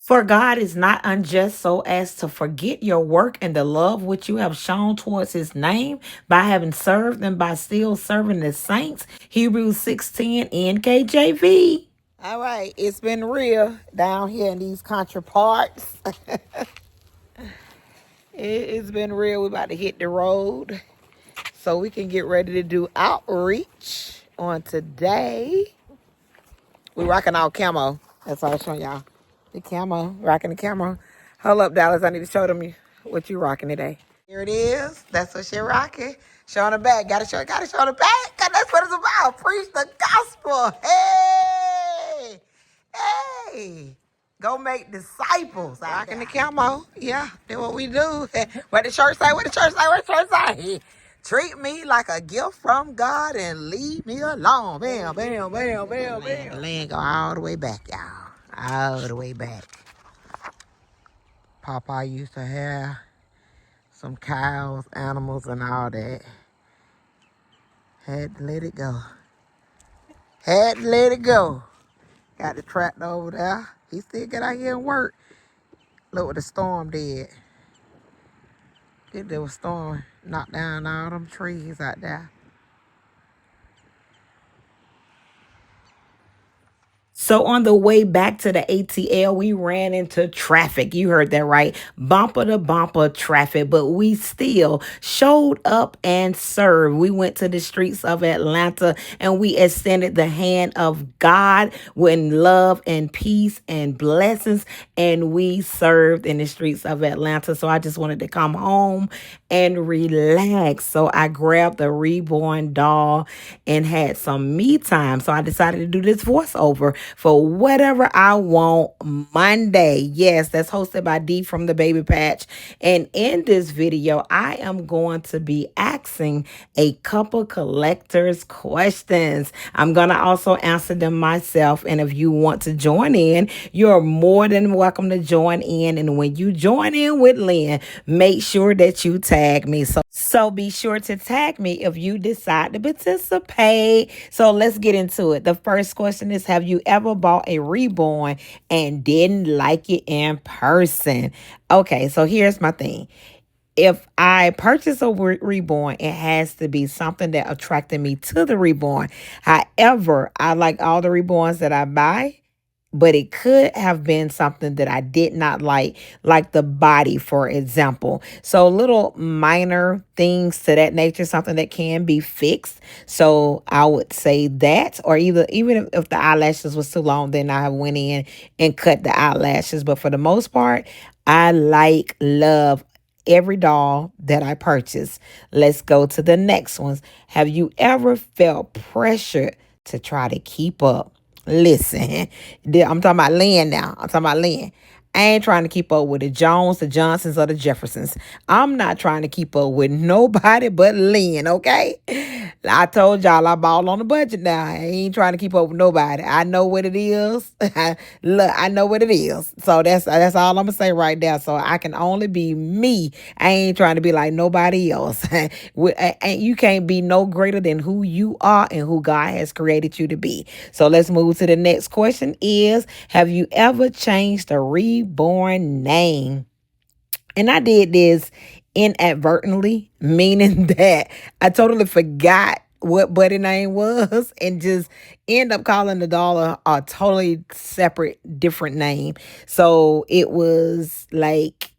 For God is not unjust so as to forget your work and the love which you have shown towards his name by having served and by still serving the saints. Hebrews 6:10 NKJV. All right, it's been real down here in these country parts. It's been real. We're about to hit the road so we can get ready to do outreach on today. We rocking our camo. That's all I was showing y'all. The camo, rocking the camo. Hold up, Dallas. I need to show them what you rocking today. Here it is. That's what she rocking. Showing the back. Gotta show the back. 'Cause that's what it's about. Preach the gospel. Hey, hey. Go make disciples. Rocking the camo. Yeah, that's what we do. What the church say? What the church say? What the church say? Treat me like a gift from God and leave me alone. Bam, bam, bam, bam, bam. The land go all the way back, y'all. All the way back. Papa used to have some cows, animals, and all that. Had to let it go. Had to let it go. Got the tractor over there. He still get out here and work. Look what the storm did. There was storm. Knocked down all them trees out there. So on the way back to the ATL, we ran into traffic. You heard that right. Bumper to bumper traffic, but we still showed up and served. We went to the streets of Atlanta and we extended the hand of God with love and peace and blessings. And we served in the streets of Atlanta. So I just wanted to come home and relax. So I grabbed the Reborn Doll and had some me time. So I decided to do this voiceover for Whatever I Want Monday. Yes, that's hosted by D from the Baby Patch. And in this video, I am going to be asking a couple collectors questions. I'm going to also answer them myself. And if you want to join in, you're more than welcome to join in. And when you join in with Lynn, make sure that you tag me. So be sure to tag me if you decide to participate. So let's get into it. The first question is, have you ever bought a Reborn and didn't like it in person? Okay, so here's my thing. If I purchase a Reborn, it has to be something that attracted me to the Reborn. However, I like all the Reborns that I buy, but it could have been something that I did not like the body, for example. So little minor things to that nature, something that can be fixed. So I would say that, or even if the eyelashes was too long, then I went in and cut the eyelashes. But for the most part, I love every doll that I purchase. Let's go to the next ones. Have you ever felt pressured to try to keep up? Listen, I'm talking about Lynn now. I'm talking about Lynn. I ain't trying to keep up with the Jones, the Johnsons, or the Jeffersons. I'm not trying to keep up with nobody but Lynn, okay? I told y'all I ball on the budget now. I ain't trying to keep up with nobody. I know what it is. Look, I know what it is. So that's all I'm gonna say right there. So I can only be me. I ain't trying to be like nobody else. And you can't be no greater than who you are and who God has created you to be. So let's move to the next question is, have you ever changed a reborn name? And I did this inadvertently, meaning that I totally forgot what buddy name was and just end up calling the doll a totally separate, different name. So it was like,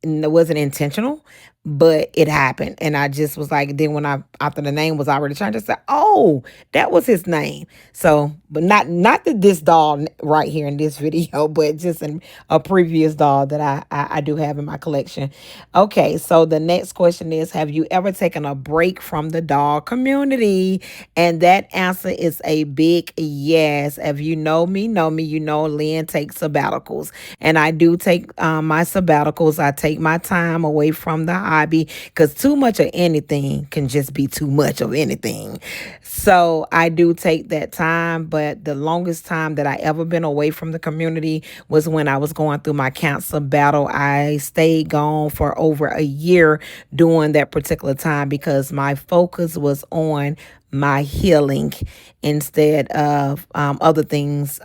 it wasn't intentional, but it happened. And I just was like, then when after the name was already changed, I said, oh, that was his name. So, but not that this doll right here in this video, but just in a previous doll that I do have in my collection. Okay, so the next question is, have you ever taken a break from the doll community? And that answer is a big yes. If you know me, you know Lynn takes sabbaticals. And I do take my sabbaticals. I take my time away from the hobby because too much of anything can just be too much of anything. So I do take that time, but the longest time that I ever been away from the community was when I was going through my cancer battle. I stayed gone for over a year during that particular time because my focus was on my healing instead of other things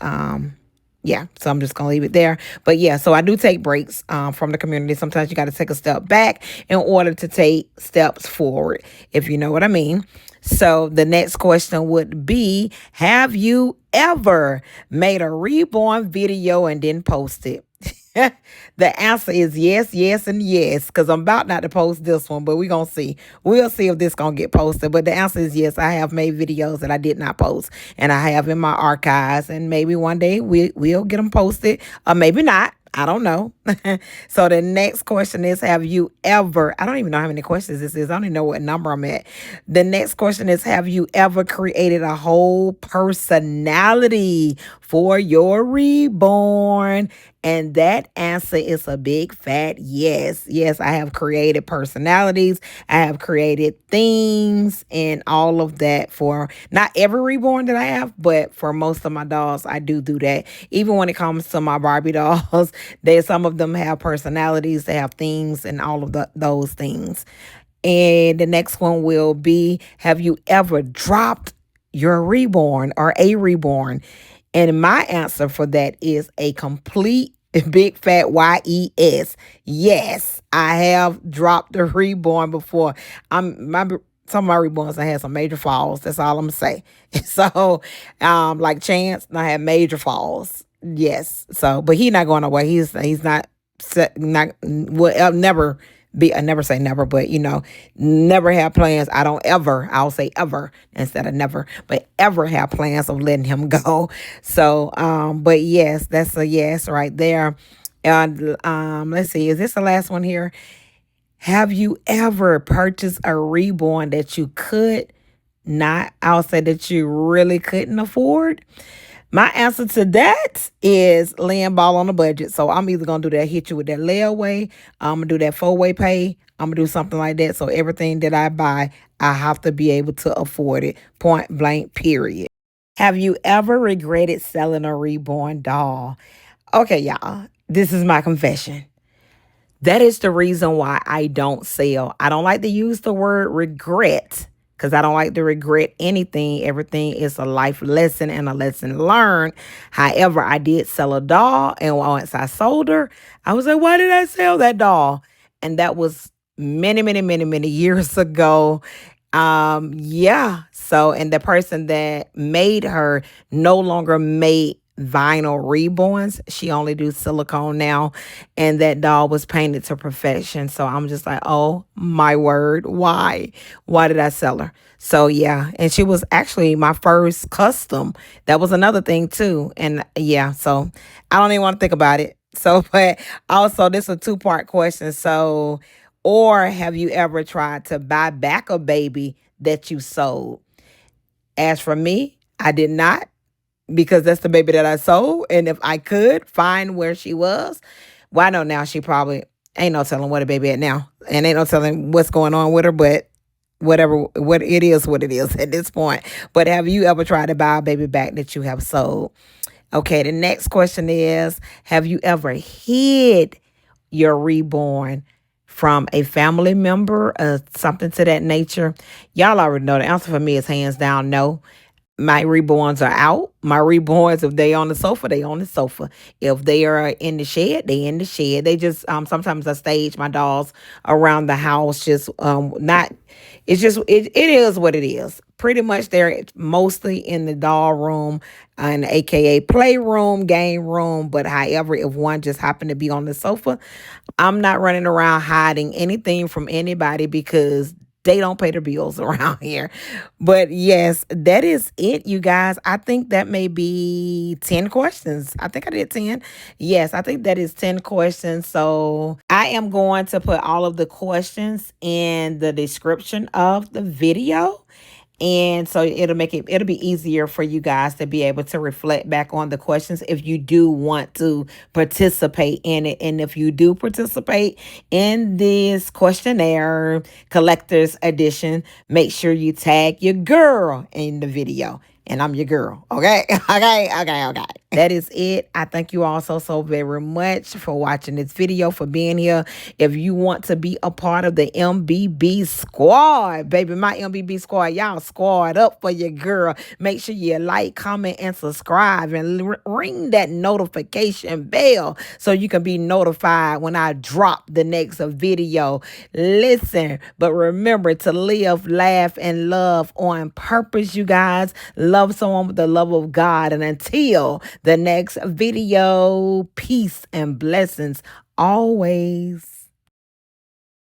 Yeah, so I'm just gonna leave it there. But yeah, so I do take breaks from the community. Sometimes you got to take a step back in order to take steps forward, if you know what I mean. So the next question would be: have you ever made a reborn video and then post it? The answer is yes, yes, and yes. Because I'm about not to post this one, but we're gonna see. We'll see if this gonna get posted. But the answer is yes. I have made videos that I did not post, and I have in my archives. And maybe one day we'll get them posted, or maybe not. I don't know. So the next question is: have you ever? I don't even know how many questions this is. I don't even know what number I'm at. The next question is: have you ever created a whole personality for your reborn? And that answer is a big fat yes. Yes, I have created personalities. I have created things and all of that for not every reborn that I have, but for most of my dolls, I do that. Even when it comes to my Barbie dolls, some of them have personalities, they have things and all of those things. And the next one will be: have you ever dropped your reborn or a reborn? And my answer for that is a complete big fat yes. Yes, I have dropped the reborn before. Some of my reborns, I had some major falls. That's all I'm gonna say. So, like Chance, I had major falls. Yes. So, but he not going away. He's not not will never be. I never say never, but never have plans. I don't ever. I'll say ever instead of never, but ever have plans of letting him go. So, but yes, that's a yes right there. And let's see, is this the last one here? Have you ever purchased a reborn that you could not? I'll say that you really couldn't afford. My answer to that is laying ball on a budget. So I'm either gonna do that, hit you with that layaway. I'm gonna do that 4-way pay. I'm gonna do something like that. So everything that I buy, I have to be able to afford it. Point blank. Period. Have you ever regretted selling a reborn doll? Okay, y'all. This is my confession. That is the reason why I don't sell. I don't like to use the word regret because I don't like to regret anything. Everything is a life lesson and a lesson learned. However, I did sell a doll, and once I sold her, I was like, why did I sell that doll? And that was many, many, many, many years ago. Yeah. So, and the person that made her no longer made vinyl reborns. She only do silicone now, and that doll was painted to perfection. So I'm just like, oh my word, why did I sell her? So yeah, and she was actually my first custom. That was another thing too. And yeah, so I don't even want to think about it. So, but also this is a two-part question. So, or have you ever tried to buy back a baby that you sold? As for me, I did not, because that's the baby that I sold. And if I could find where she was, well, I know now she probably ain't no telling what a baby at now. And ain't no telling what's going on with her, but whatever, what it is at this point. But have you ever tried to buy a baby back that you have sold? Okay, the next question is: have you ever hid your reborn from a family member or something to that nature? Y'all already know the answer for me is hands down no. My reborns are out. My reborns, if they on the sofa, they on the sofa. If they are in the shed, they in the shed. They just sometimes I stage my dolls around the house. Just not. It's just it is what it is. Pretty much they're mostly in the doll room, and AKA playroom, game room. But however, if one just happened to be on the sofa, I'm not running around hiding anything from anybody because they don't pay their bills around here. But yes, that is it, you guys. I think that may be 10 questions. I think I did 10. Yes, I think that is 10 questions. So I am going to put all of the questions in the description of the video. And so it'll be easier for you guys to be able to reflect back on the questions if you do want to participate in it. And if you do participate in this questionnaire collector's edition, make sure you tag your girl in the video. And I'm your girl. Okay. Okay. Okay. Okay. That is it. I thank you all so very much for watching this video, for being here. If you want to be a part of the MBB squad, baby, my MBB squad, y'all squad up for your girl. Make sure you like, comment, and subscribe, and ring that notification bell so you can be notified when I drop the next video. Listen, but remember to live, laugh, and love on purpose, you guys. Love someone with the love of God. And until the next video, peace and blessings always.